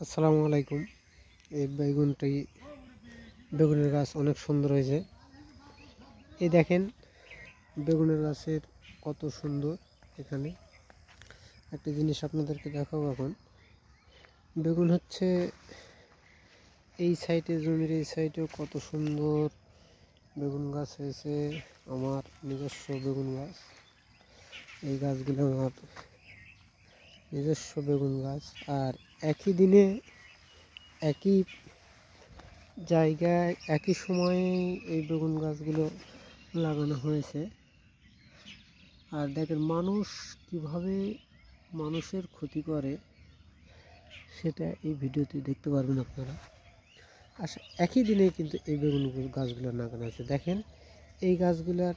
আসসালামু আলাইকুম। এই বেগুনের গাছ অনেক সুন্দর হয়েছে। এই দেখেন বেগুনের গাছের কত সুন্দর। এখানে একটা জিনিস আপনাদেরকে দেখাবো। এখন বেগুন হচ্ছে এই সাইডে, জমির এই সাইডেও কত সুন্দর বেগুন গাছ হয়েছে। আমার নিজস্ব বেগুন গাছ, এই গাছগুলো আমার নিজস্ব বেগুন গাছ। আর একই দিনে একই জায়গায় একই সময়ে এই বেগুন গাছগুলো লাগানো হয়েছে। আর দেখেন মানুষ কিভাবে মানুষের ক্ষতি করে সেটা এই ভিডিওতে দেখতে পারবেন আপনারা। আচ্ছা, একই দিনে কিন্তু এই বেগুন গাছগুলো লাগানো হয়েছে। দেখেন এই গাছগুলোর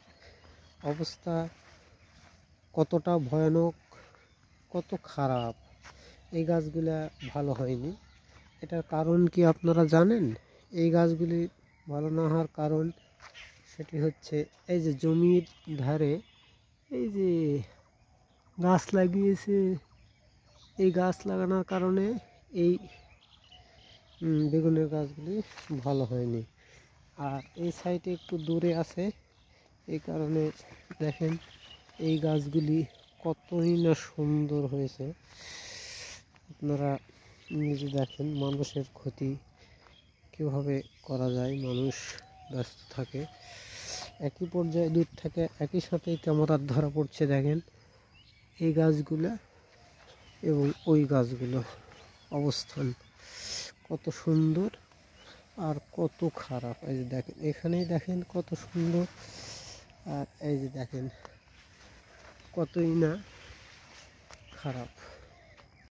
অবস্থা কতটা ভয়ানক, কত খারাপ। এই গাছগুলা ভালো হয়নি। এটার কারণ কি আপনারা জানেন? এই গাছগুলি ভালো না হওয়ার কারণ সেটি হচ্ছে এই যে জমির ধারে এই যে গাছ লাগিয়েছে, এই গাছ লাগানোর কারণে এই বেগুনের গাছগুলি ভালো হয়নি। আর এই সাইডে একটু দূরে আছে, এই কারণে দেখেন এই গাছগুলি কতই না সুন্দর হয়েছে। আপনারা নিজে দেখেন মানুষের ক্ষতি কীভাবে করা যায়। মানুষ ব্যস্ত থাকে, একই পর্যায়ে দূর থেকে একই সাথেই ক্যামেরার ধরা পড়ছে। দেখেন এই গাছগুলো এবং ওই গাছগুলো অবস্থান কত সুন্দর আর কত খারাপ। এই যে দেখেন, এখানেই দেখেন কত সুন্দর, আর এই যে দেখেন কতই না খারাপ।